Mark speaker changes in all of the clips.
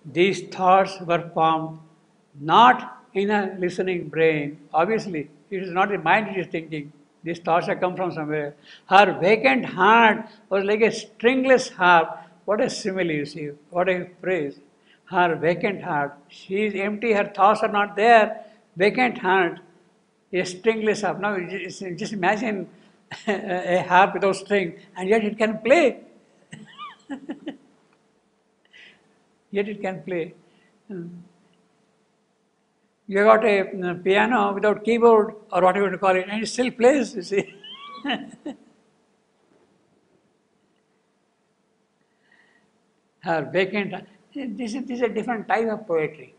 Speaker 1: These thoughts were formed not in a listening brain. Obviously, it is not the mind that is thinking. These thoughts have come from somewhere. Her vacant heart was like a stringless harp. What a simile, you see. What a phrase. Her vacant heart. She is empty. Her thoughts are not there. Vacant heart. A stringless harp. Now, just imagine a harp without string, and yet it can play. Yet it can play. You got a piano without keyboard or whatever you call it, and it still plays, you see. Her vacant. This is a different type of poetry.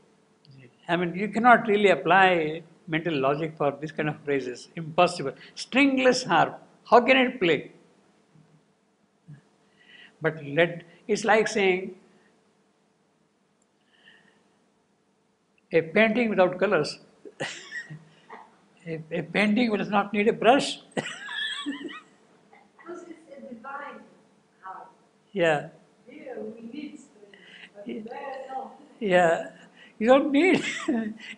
Speaker 1: I mean, you cannot really apply mental logic for this kind of phrases. Impossible. Stringless harp. How can it play? But it's like saying a painting without colors. A painting does not need a brush.
Speaker 2: Because it's a divine art.
Speaker 1: Yeah.
Speaker 2: Here we need stories, but there no.
Speaker 1: Yeah. You don't need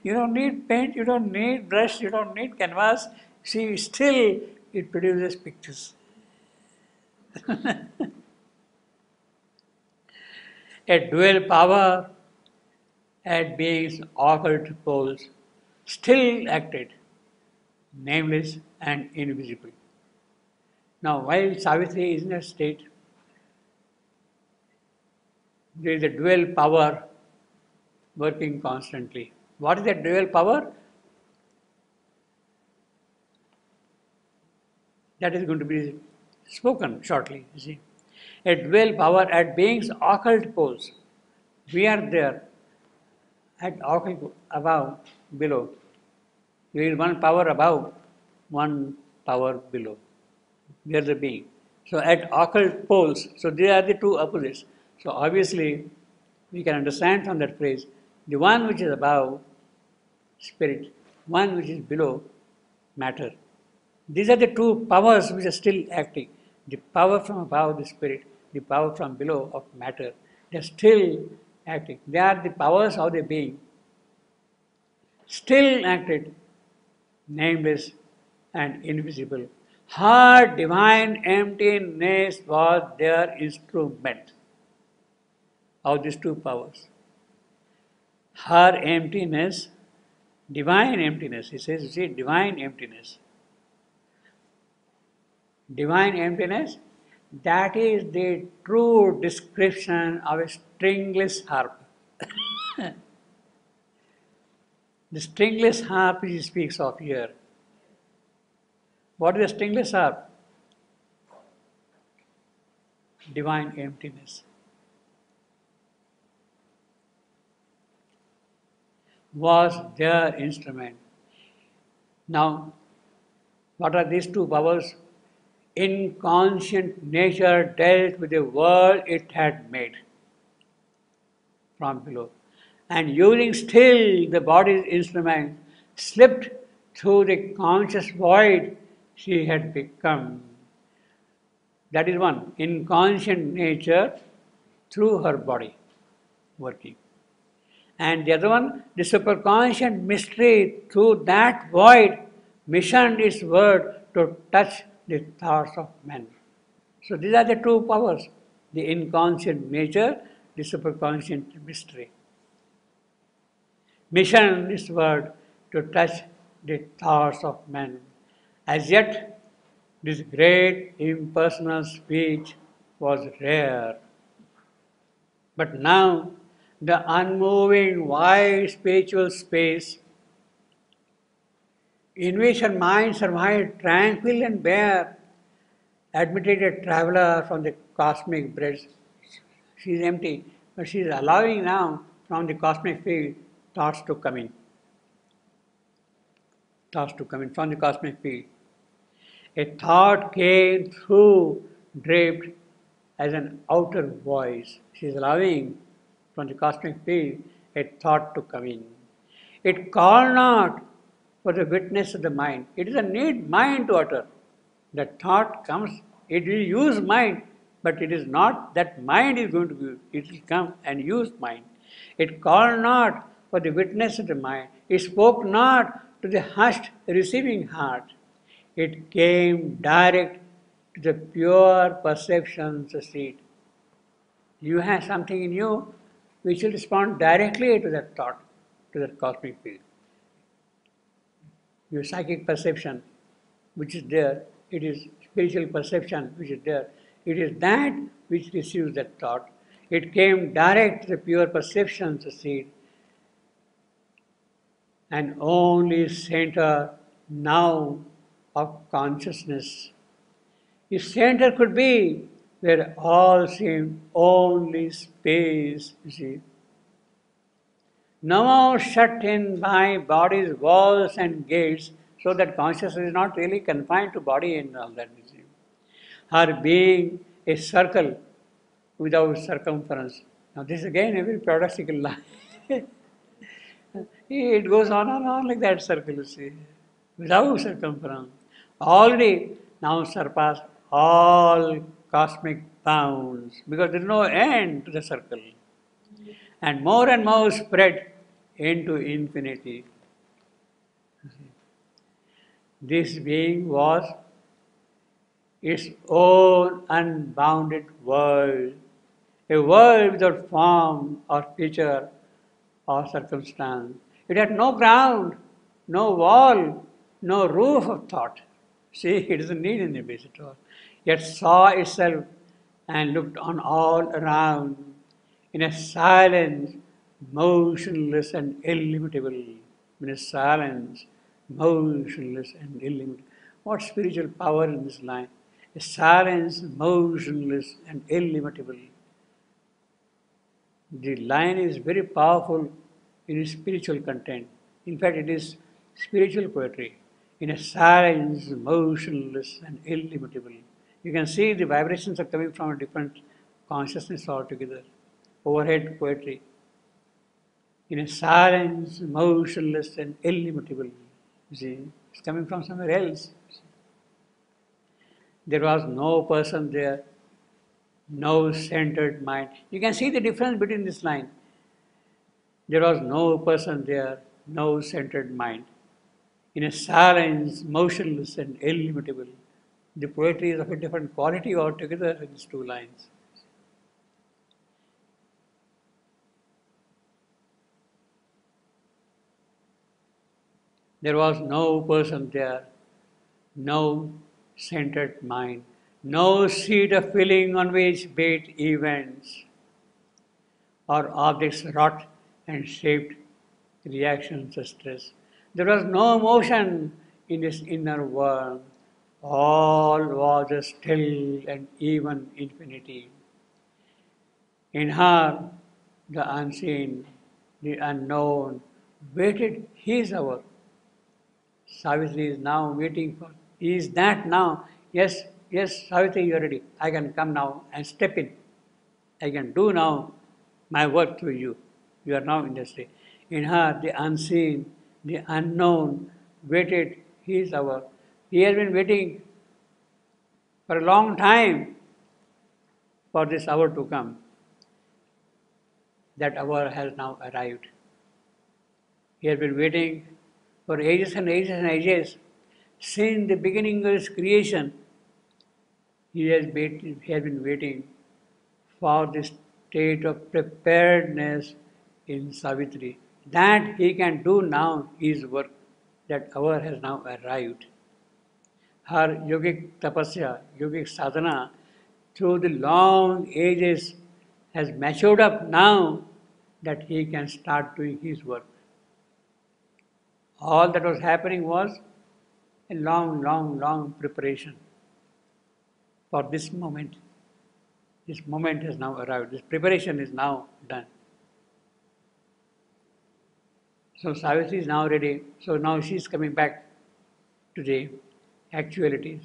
Speaker 1: you don't need paint, you don't need brush, you don't need canvas. See, still it produces pictures. A dual power at being's occult poles still acted, nameless and invisible. Now, while Savitri is in a state, there is a dual power working constantly. What is that dual power? That is going to be spoken shortly, you see. A dual power at being's occult poles. We are there at occult, above, below. There is one power above, one power below. We are the being. So at occult poles, so they are the two opposites. So obviously, we can understand from that phrase, the one which is above, spirit, one which is below, matter. These are the two powers which are still acting. The power from above, the spirit, the power from below of matter, they are still acting. They are the powers of the being, still acted, nameless and invisible. Her divine emptiness was their instrument of these two powers. Her emptiness, divine emptiness, he says, you see, divine emptiness. Divine emptiness, that is the true description of a stringless harp. The stringless harp he speaks of here. What is a stringless harp? Divine emptiness. Was their instrument. Now, what are these two powers? Inconscient nature dealt with the world it had made from below, and using still the body's instrument, slipped through the conscious void she had become. That is one, inconscient nature through her body working. And the other one, the superconscious mystery through that void missioned its word to touch the thoughts of men. So these are the two powers, the inconscient nature, the superconscious mystery. Mission its word to touch the thoughts of men. As yet, this great impersonal speech was rare. But now, the unmoving, wide spiritual space in which her mind survived tranquil and bare, admitted a traveler from the cosmic bridge. She is empty, but she is allowing now from the cosmic field thoughts to come in. Thoughts to come in from the cosmic field. A thought came through, draped as an outer voice. She is allowing from the cosmic field a thought to come in. It called not for the witness of the mind. It is a need mind to utter. That thought comes, it will use mind, but it is not that mind is going to be, it will come and use mind. It called not for the witness of the mind. It spoke not to the hushed receiving heart. It came direct to the pure perceptions seat. You have something in you which will respond directly to that thought, to that cosmic field. Your psychic perception, which is there, it is spiritual perception, which is there. It is that which receives that thought. It came direct to the pure perceptions seed, and only center now of consciousness. If center could be where all seemed only space, you see. No more shut in by body's walls and gates, so that consciousness is not really confined to body and all that. You see. Her being a circle without circumference. Now this is again a very paradoxical line. It goes on and on like that circle, you see, without circumference. Already now surpassed all cosmic bounds, because there is no end to the circle. And more spread into infinity. This being was its own unbounded world, a world without form or feature or circumstance. It had no ground, no wall, no roof of thought. See, it doesn't need any base at all. Yet saw itself and looked on all around in a silence, motionless and illimitable. In a silence, motionless and illimitable. What spiritual power in this line? A silence, motionless and illimitable. The line is very powerful in its spiritual content. In fact, it is spiritual poetry. In a silence, motionless and illimitable. You can see the vibrations are coming from a different consciousness altogether. Overhead poetry. In a silence, motionless and illimitable. You see, it's coming from somewhere else. There was no person there, no centered mind. You can see the difference between this line. There was no person there, no centered mind. In a silence, motionless and illimitable. The poetry is of a different quality altogether in these two lines. There was no person there, no centered mind, no seat of feeling on which bait events or objects wrought and shaped reactions of stress. There was no motion in this inner world. All was a still and even infinity. In her, the unseen, the unknown, waited his hour. Savitri is now waiting for, is that now? Yes, yes, Savitri, you are ready. I can come now and step in. I can do now my work through you. You are now in the state. In her, the unseen, the unknown, waited his hour. He has been waiting for a long time for this hour to come. That hour has now arrived. He has been waiting for ages and ages and ages. Since the beginning of his creation, he has been waiting for this state of preparedness in Savitri. That he can do now his work. That hour has now arrived. Her yogic tapasya, yogic sadhana, through the long ages, has matured up now that he can start doing his work. All that was happening was a long preparation for this moment. This moment has now arrived. This preparation is now done. So Savitri is now ready. So now she is coming back to the actualities.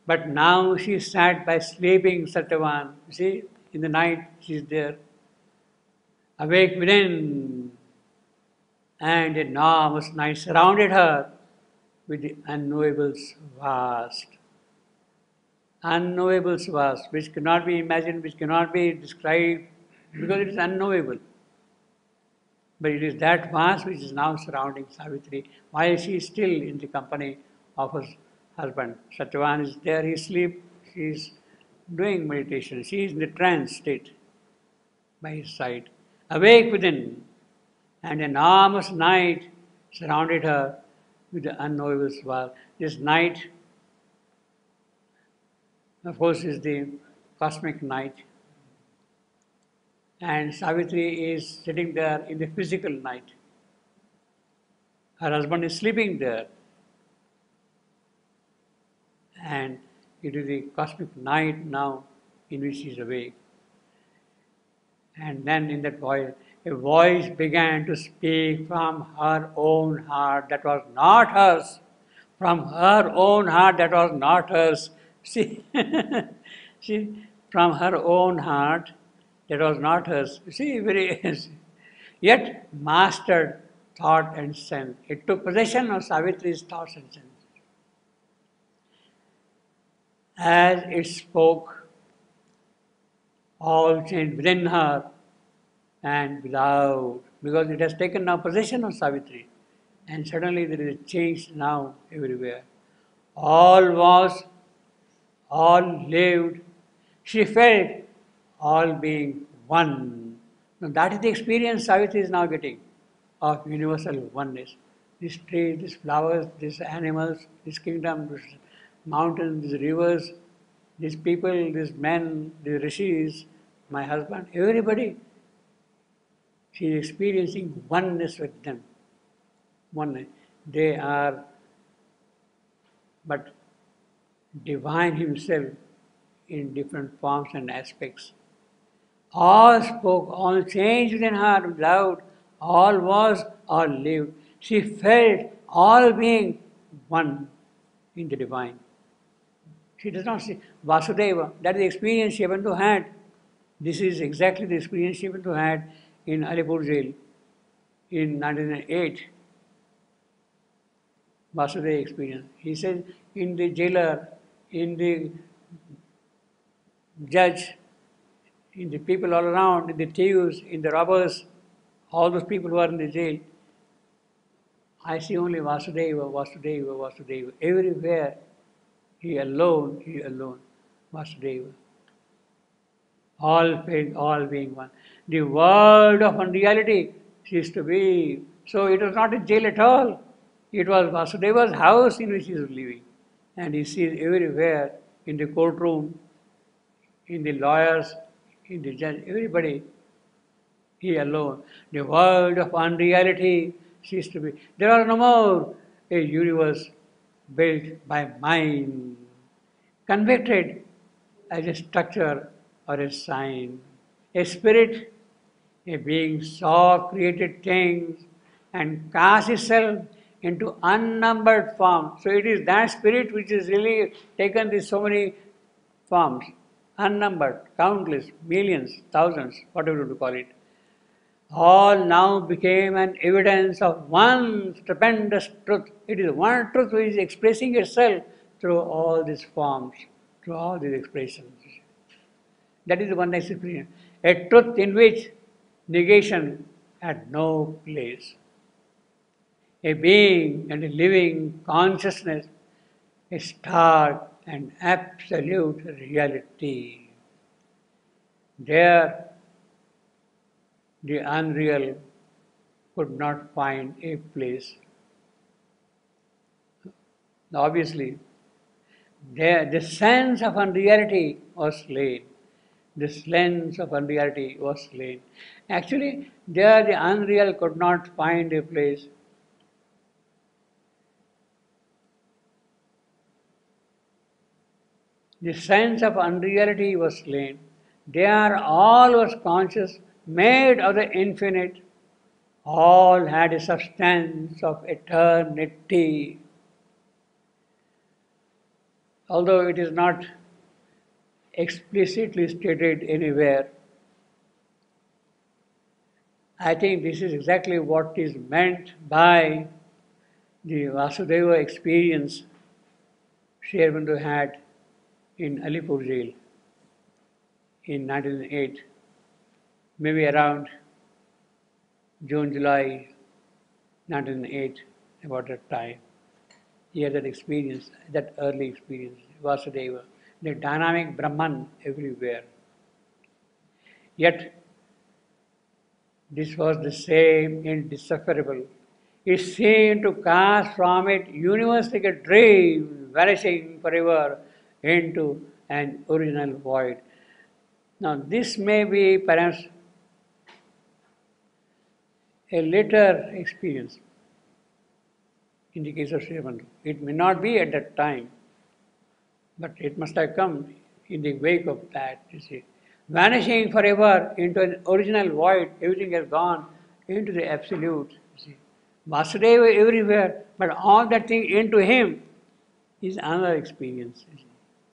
Speaker 1: But now she sat by sleeping Satyavan. You see, in the night she is there, awake within, and a enormous night surrounded her with the unknowables vast. Unknowables vast, which cannot be imagined, which cannot be described, because it is unknowable. But it is that mass which is now surrounding Savitri while she is still in the company of her husband. Satyavan is there, he sleeps, she is doing meditation, she is in the trance state by his side, awake within, and an enormous night surrounded her with the unknowable swirl. This night, of course, is the cosmic night, and Savitri is sitting there in the physical night. Her husband is sleeping there, and it is the cosmic night now in which she is awake. And then in that voice, a voice began to speak from her own heart that was not hers. From her own heart that was not hers. See, see, from her own heart that was not hers. See, very yet mastered thought and sense. It took possession of Savitri's thoughts and sense. As it spoke, all changed within her and without, because it has taken now possession of Savitri, and suddenly there is a change now everywhere. All was, all lived, she felt all being one. Now that is the experience Savitri is now getting of universal oneness. This tree, these flowers, these animals, this kingdom, this mountains, these rivers, these people, these men, these rishis, my husband, everybody. She is experiencing oneness with them. Oneness. They are but divine himself in different forms and aspects. All spoke, all changed within her loud, all was, all lived. She felt all being one in the divine. She does not see Vasudeva. That is the experience she happened to had. This is exactly the experience she happened to had in Alipur jail in 1908. Vasudeva experience. He says in the jailer, in the judge, in the people all around, in the thieves, in the robbers, all those people who are in the jail, I see only Vasudeva, Vasudeva, Vasudeva. Everywhere, he alone, Vasudeva. All faith, all being one. The world of unreality ceased to be. So it was not a jail at all. It was Vasudeva's house in which he was living. And he sees everywhere, in the courtroom, in the lawyers, in the judge, everybody, he alone. The world of unreality ceased to be. There was no more a universe built by mind, convicted as a structure or a sign. A spirit, a being saw created things and cast itself into unnumbered forms. So it is that spirit which is really taken these so many forms, unnumbered, countless, millions, thousands, whatever you call it. All now became an evidence of one stupendous truth. It is one truth which is expressing itself through all these forms, through all these expressions. That is the one experience. A truth in which negation had no place. A being and a living consciousness, a stark and absolute reality. There, the unreal could not find a place. Obviously, there, the sense of unreality was slain. The sense of unreality was slain. Actually, there the unreal could not find a place. The sense of unreality was slain. There all was conscious, made of the infinite. All had a substance of eternity. Although it is not explicitly stated anywhere, I think this is exactly what is meant by the Vasudeva experience Sri Aurobindo had in Alipur jail in 1908, maybe around June, July 1908, about that time. He had that experience, that early experience, Vasudeva, the dynamic Brahman everywhere. Yet, this was the same indecipherable. It seemed to cast from it universe like a dream, vanishing forever into an original void. Now, this may be perhaps a later experience in the case of Srivandu. It may not be at that time, but it must have come in the wake of that, you see. Vanishing forever into an original void, everything has gone into the absolute, you see. Vasudeva everywhere, but all that thing into him is another experience. You see.